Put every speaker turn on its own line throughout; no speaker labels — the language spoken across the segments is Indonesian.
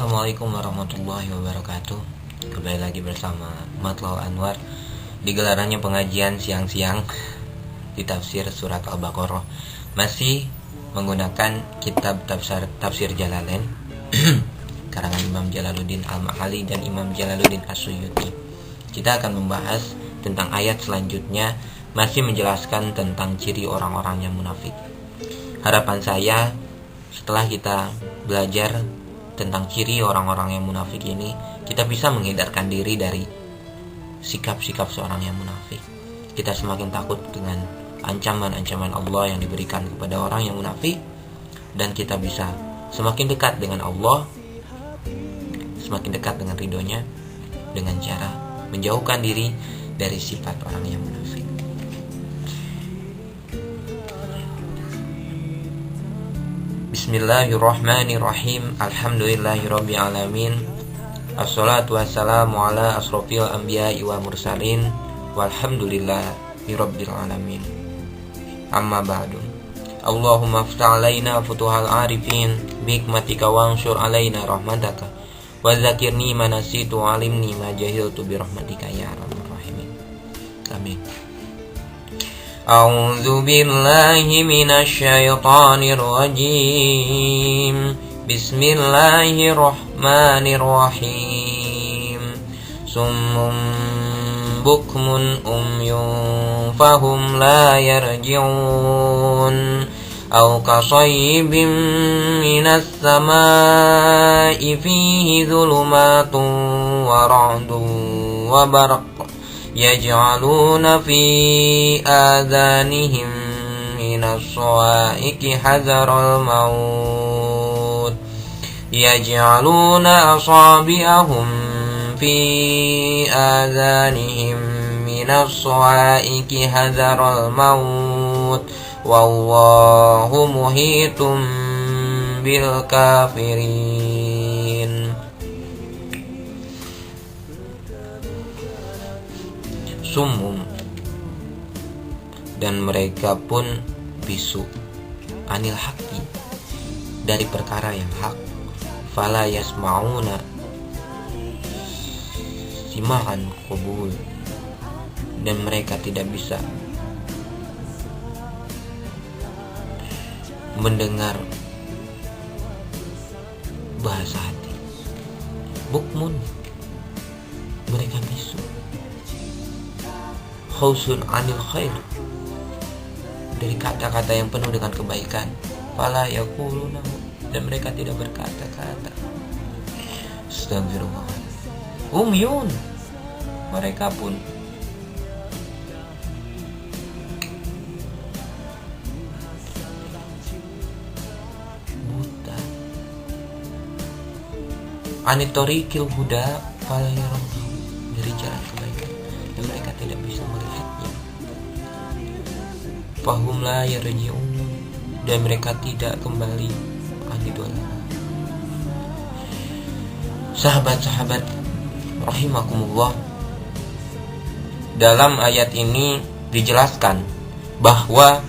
Assalamualaikum warahmatullahi wabarakatuh. Kembali lagi bersama Matlaul Anwar di gelarannya pengajian siang-siang di tafsir surat Al-Baqarah. Masih menggunakan kitab tafsir Jalalain karangan Imam Jalaluddin Al-Ma'ali dan Imam Jalaluddin As-Suyuti. Kita akan membahas tentang ayat selanjutnya, masih menjelaskan tentang ciri orang-orang yang munafik. Harapan saya setelah kita belajar tentang ciri orang-orang yang munafik ini, kita bisa menghindarkan diri dari sikap-sikap seorang yang munafik. Kita semakin takut dengan ancaman-ancaman Allah yang diberikan kepada orang yang munafik, dan kita bisa semakin dekat dengan Allah, semakin dekat dengan ridhonya, dengan cara menjauhkan diri dari sifat orang yang munafik. Bismillahirrahmanirrahim. Alhamdulillahirabbil alamin. Assalatu wassalamu ala asrofil anbiya'i wa mursalin. Walhamdulillahirabbil alamin. Amma ba'du. Allahumma aftah alaina futuhal arifin bihikmatika wanshur alaina rahmataka wa dzakirni ma nasitu alimni ma jahiltu bi rahmatika ya arhamar rahimin. Amin. A'udzu billahi minasy syaithanir rajim. Bismillahirrahmanirrahim. Summun bukmun umyun fahum la yarji'un. Aw kasayyibin minas samaa'i fihi dhulumatun wa ra'dun wa barq yaj'aluna fi adhanihim minas sawa'iqi hadharal maut yaj'aluna asabi'ahum fi adhanihim minas sawa'iqi hadharal maut wallahu muhitum bil kafirin. Summum, dan mereka pun bisu, anil haqqi, dari perkara yang hak, fala yasma'una sima'an qabul, dan mereka tidak bisa mendengar bahasa hati. Bukmun, mereka bisu. Khausun anil khair, dari kata-kata yang penuh dengan kebaikan. Fala yaquluna, dan mereka tidak berkata-kata. Astagfirullah. Umyun, mereka pun buta. Anitorikil huda fala yarawna, dari jalan kebaikan, dan mereka tidak bisa melihatnya. Fahum la yarji'un, dan mereka tidak kembali anidullah. Sahabat-sahabat rahimakumullah, dalam ayat ini dijelaskan bahwa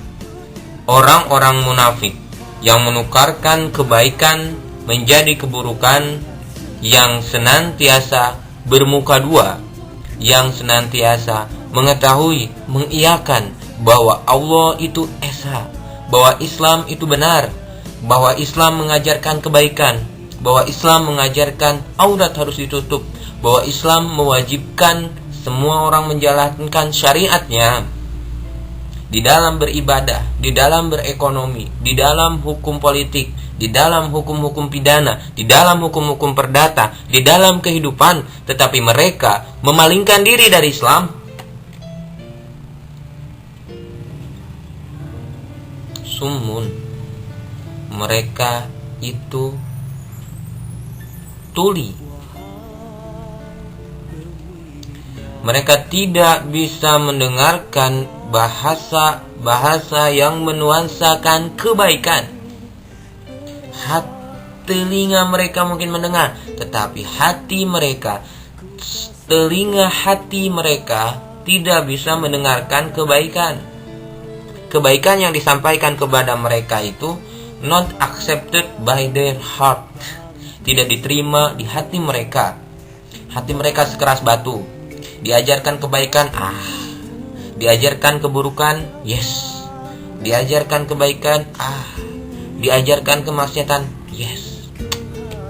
orang-orang munafik yang menukarkan kebaikan menjadi keburukan, yang senantiasa bermuka dua, yang senantiasa mengetahui, mengiyakan bahwa Allah itu esa, bahwa Islam itu benar, bahwa Islam mengajarkan kebaikan, bahwa Islam mengajarkan aurat harus ditutup, bahwa Islam mewajibkan semua orang menjalankan syariatnya di dalam beribadah, di dalam berekonomi, di dalam hukum politik, di dalam hukum-hukum pidana, di dalam hukum-hukum perdata, di dalam kehidupan, tetapi mereka memalingkan diri dari Islam. Summun, mereka itu tuli. Mereka tidak bisa mendengarkan bahasa-bahasa yang menuansakan kebaikan. Telinga mereka mungkin mendengar, tetapi telinga hati mereka tidak bisa mendengarkan kebaikan. Kebaikan yang disampaikan kepada mereka itu not accepted by their heart, tidak diterima di hati mereka. Hati mereka sekeras batu. Diajarkan kebaikan, diajarkan keburukan, yes. Diajarkan kebaikan, diajarkan kemaksiatan, yes.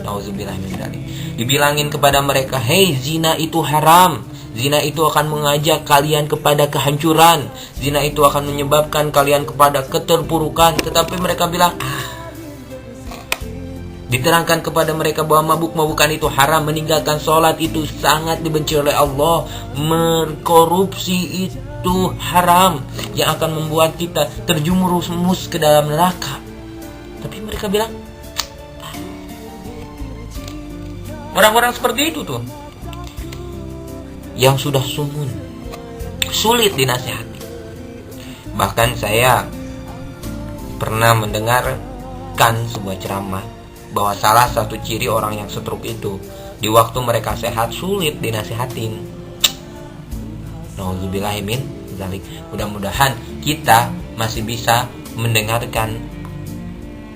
Nauzubillah min dzalik. Dibilangin kepada mereka, hei, zina itu haram. Zina itu akan mengajak kalian kepada kehancuran. Zina itu akan menyebabkan kalian kepada keterpurukan. Tetapi mereka bilang, diterangkan kepada mereka bahwa mabuk-mabukan itu haram, meninggalkan sholat itu sangat dibenci oleh Allah, korupsi itu haram, yang akan membuat kita terjumus ke dalam neraka. Tapi mereka bilang, orang-orang seperti itu tuh, yang sudah sumun, sulit dinasihati. Bahkan saya pernah mendengarkan sebuah ceramah bahwa salah satu ciri orang yang stroke itu, di waktu mereka sehat sulit dinasihatin. Nauzubillahi min dzalik. Mudah-mudahan kita masih bisa mendengarkan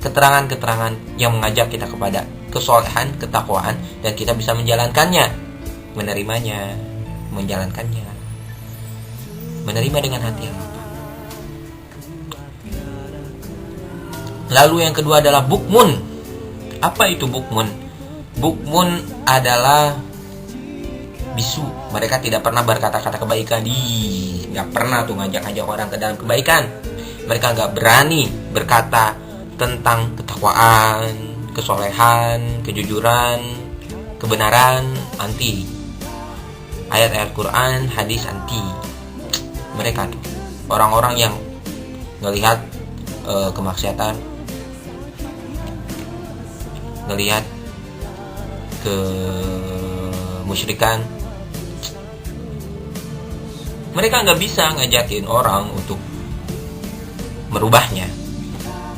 keterangan-keterangan yang mengajak kita kepada kesolehan, ketakwaan, dan kita bisa menjalankannya, menerimanya, menjalankannya, menerima dengan hati yang lapang. Lalu yang kedua adalah bukmun. Apa itu bukmun? Bukmun adalah bisu. Mereka tidak pernah berkata-kata kebaikan. Gak pernah tuh ngajak-ngajak orang ke dalam kebaikan. Mereka gak berani berkata tentang ketakwaan, kesolehan, kejujuran, kebenaran, anti. Ayat-ayat Quran, hadis, anti. Mereka tuh orang-orang yang ngelihat kemaksiatan, ngelihat kemusyrikan. Mereka nggak bisa ngajakin orang untuk merubahnya,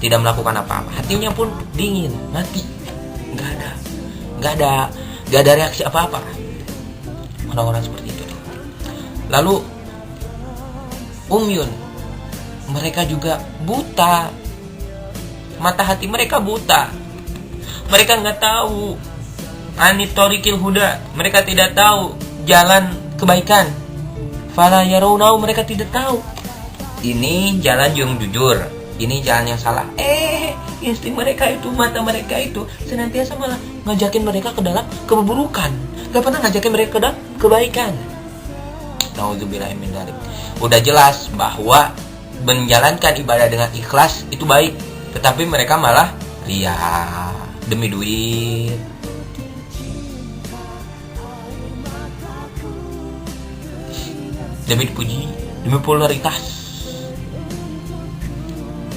tidak melakukan apa-apa. Hatinya pun dingin, mati, nggak ada reaksi apa-apa. Orang-orang seperti itu. Lalu umyun, mereka juga buta, mata hati mereka buta. Mereka nggak tahu anitorikil huda, mereka tidak tahu jalan kebaikan. Fala yarawnahu, mereka tidak tahu ini jalan yang jujur, ini jalan yang salah. Insting mereka itu, mata mereka itu senantiasa malah ngajakin mereka ke dalam keburukan, gak pernah ngajakin mereka ke dalam kebaikan. Nauzubillahi min dzalik. Udah jelas bahwa menjalankan ibadah dengan ikhlas itu baik, tetapi mereka malah ria, demi duit, demi dipuji, demi popularitas.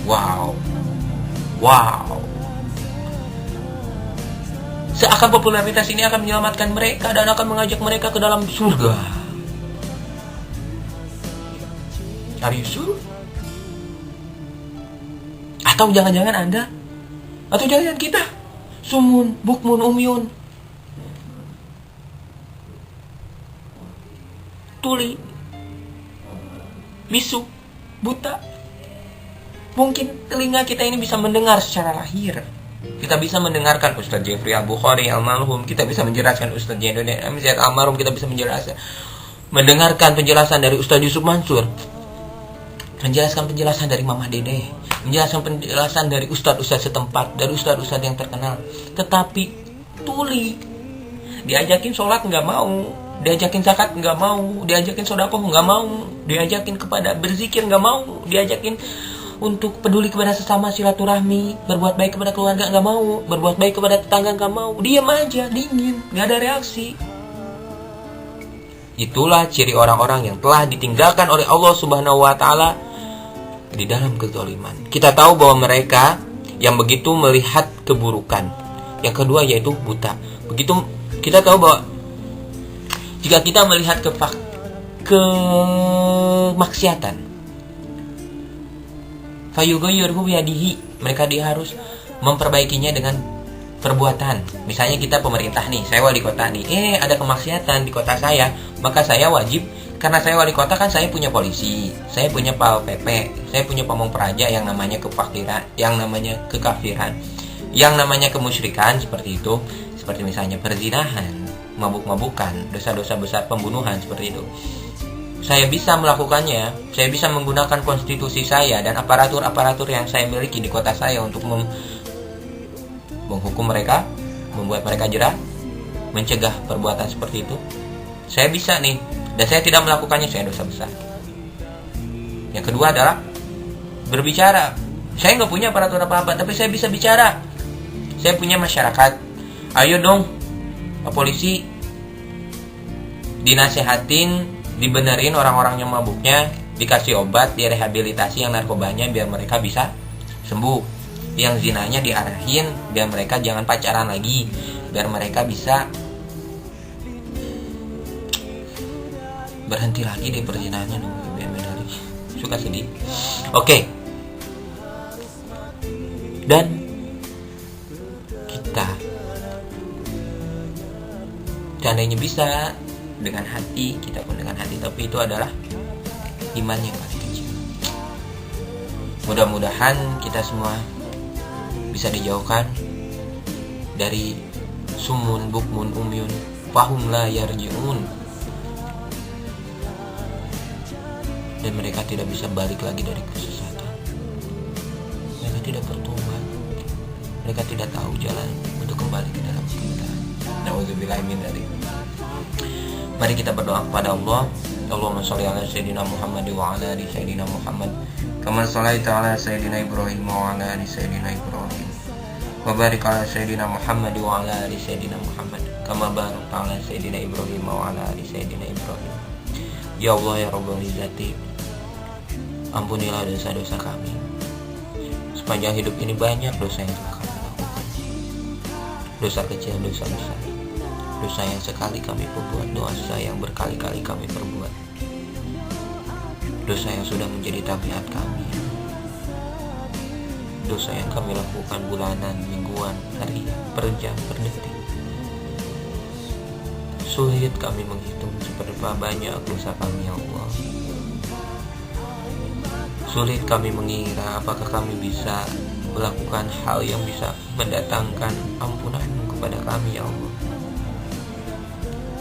Wow. Seakan popularitas ini akan menyelamatkan mereka dan akan mengajak mereka ke dalam surga. Are you sure? Atau jangan-jangan Anda, atau jangan-jangan kita sumun, bukmun, umyun, tuli, bisu, buta. Mungkin telinga kita ini bisa mendengar secara lahir. Kita bisa mendengarkan Ustaz Jeffrey Al-Bukhari almarhum, kita bisa menjelaskan Ustaz Jendone MZ almarhum, kita bisa mendengarkan penjelasan dari Ustaz Yusuf Mansur, menjelaskan penjelasan dari Mama Dede, menjelaskan penjelasan dari ustadz-ustadz setempat, dari ustadz-ustadz yang terkenal. Tetapi tuli, diajakin sholat nggak mau, diajakin zakat nggak mau, diajakin sedekah nggak mau, diajakin kepada berzikir nggak mau, diajakin untuk peduli kepada sesama, silaturahmi, berbuat baik kepada keluarga nggak mau, berbuat baik kepada tetangga nggak mau, diam aja, dingin, nggak ada reaksi. Itulah ciri orang-orang yang telah ditinggalkan oleh Allah Subhanahu wa Ta'ala di dalam kezaliman. Kita tahu bahwa mereka yang begitu melihat keburukan. Yang kedua yaitu buta. Begitu kita tahu bahwa jika kita melihat kemaksiatan, fayughayyirhu biyadihi, mereka dia harus memperbaikinya dengan perbuatan. Misalnya kita pemerintah nih, saya wali kota nih, ada kemaksiatan di kota saya, maka saya wajib, karena saya wali kota kan saya punya polisi, saya punya Pol PP, saya punya pamong praja yang namanya kefakiran, yang namanya kekafiran. Yang namanya kemusyrikan seperti itu, seperti misalnya perzinahan, mabuk-mabukan, dosa-dosa besar, pembunuhan seperti itu. Saya bisa melakukannya, saya bisa menggunakan konstitusi saya dan aparatur-aparatur yang saya miliki di kota saya untuk menghukum mereka, membuat mereka jera, mencegah perbuatan seperti itu. Saya bisa nih, dan saya tidak melakukannya, saya dosa besar. Yang kedua adalah berbicara. Saya nggak punya aparatur apa-apa, tapi saya bisa bicara. Saya punya masyarakat. Ayo dong, Pak Polisi, dinasehatin, dibenerin orang-orang yang mabuknya, dikasih obat, direhabilitasi yang narkobanya biar mereka bisa sembuh. Yang zinanya diarahin biar mereka jangan pacaran lagi, biar mereka bisa berhenti lagi di perzinahannya dong. Biar suka sedih. Oke. Dan kita seandainya bisa dengan hati, kita pun dengan hati, tapi itu adalah iman yang paling kecil. Mudah-mudahan kita semua bisa dijauhkan dari sumun, bukmun, umyun, fahum la yarji'un, dan mereka tidak bisa balik lagi dari kesesatan. Mereka tidak bertobat, mereka tidak tahu jalan untuk kembali ke dalam kebenaran. Nauzubillahi min dzalik. Mari kita berdoa kepada Allah. Allahumma sholli ala sayyidina Muhammad wa ala ali sayyidina Muhammad kama shallaita ala sayyidina Ibrahim wa ala ali sayyidina Ibrahim wa barik ala sayyidina Muhammad wa ala ali sayyidina Muhammad kama barakta ala sayyidina Ibrahim wa ala ali sayyidina Ibrahim. Ya Allah ya Rabbul Izzati, ampunilah dosa-dosa kami. Sepanjang hidup ini banyak dosa yang telah kami lakukan. Dosa kecil, dosa besar, dosa yang sekali kami perbuat, dosa yang berkali-kali kami perbuat, dosa yang sudah menjadi tabiat kami, dosa yang kami lakukan bulanan, mingguan, hari, per jam, per detik. Sulit kami menghitung seberapa banyak dosa kami, ya Allah. Sulit kami mengira apakah kami bisa melakukan hal yang bisa mendatangkan ampunan-Mu kepada kami, ya Allah.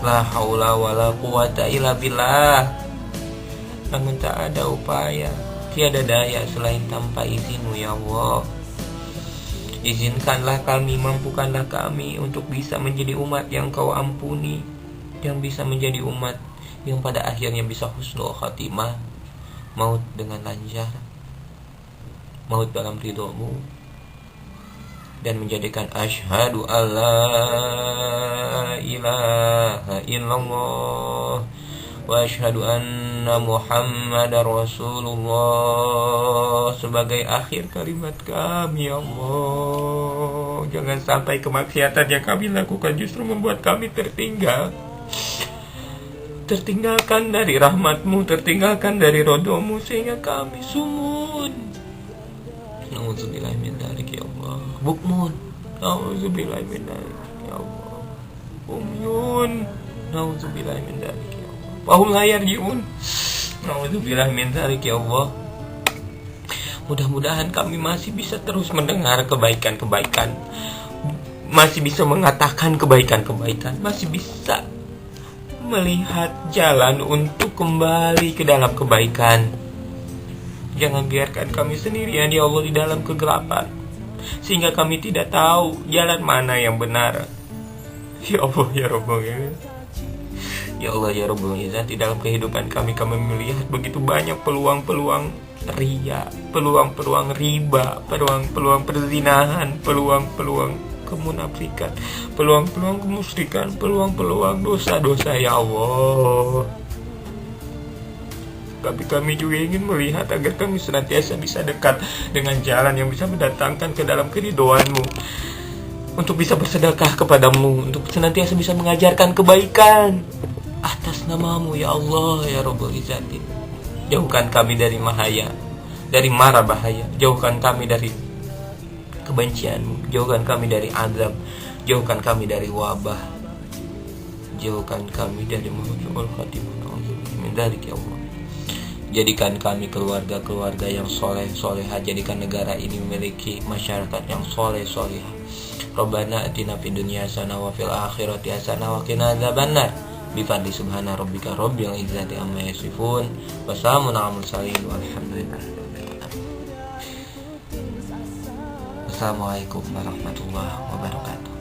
La haula wala quwata illa billah. Namun tak ada upaya, tiada daya selain tanpa izin-Mu, ya Allah. Izinkanlah kami, mampukanlah kami untuk bisa menjadi umat yang Kau ampuni, yang bisa menjadi umat yang pada akhirnya bisa husnul khatimah, maut dengan lancar, maut dalam ridho-Mu, dan menjadikan asyhadu alla ilaha illallah wa asyhadu anna Muhammadar Rasulullah sebagai akhir kalimat kami, ya Allah. Jangan sampai kemaksiatan yang kami lakukan justru membuat kami tertinggalkan dari rahmat-Mu, tertinggalkan dari ridho-Mu, sehingga kami sumun. Nauzubillahi min dzalik, ya Allah. Bukmun, nauzubillahi min dzalik, ya Allah. Umyun, nauzubillahi min dzalik, ya Allah. Fahum la yarji'un, nauzubillahi min dzalik, ya Allah. Mudah-mudahan kami masih bisa terus mendengar kebaikan-kebaikan, masih bisa mengatakan kebaikan-kebaikan, masih bisa melihat jalan untuk kembali ke dalam kebaikan. Jangan biarkan kami sendirian, ya Allah, di dalam kegelapan, sehingga kami tidak tahu jalan mana yang benar. Ya Allah ya Rabbul Izzat, ya Allah ya Rabbul Izzat, di dalam kehidupan kami melihat begitu banyak peluang-peluang riya, peluang-peluang riba, peluang-peluang perzinahan, peluang-peluang kemunafikan, peluang-peluang kemusyrikan, peluang-peluang dosa-dosa, ya Allah. Tapi kami juga ingin melihat agar kami senantiasa bisa dekat dengan jalan yang bisa mendatangkan ke dalam keridhoan-Mu, untuk bisa bersedekah kepadamu, untuk senantiasa bisa mengajarkan kebaikan atas nama-Mu, ya Allah ya Rabbul Izzati. Jauhkan kami dari mahaya, dari mara bahaya. Jauhkan kami dari kebencian-Mu, jauhkan kami dari azab, jauhkan kami dari wabah, jauhkan kami dari husnul khatimah. Min dzalik, ya Allah. Jadikan kami keluarga-keluarga yang soleh-solehah. Jadikan negara ini memiliki masyarakat yang soleh-solehah. Rabbana atina fid dunya hasanah wa fil akhirati hasanah wa qina adzabannar. Bifadli subhana rabbika rabbil izzati amma yasifun. Wassalamun alal mursalin walhamdulillah. Assalamualaikum warahmatullahi wabarakatuh.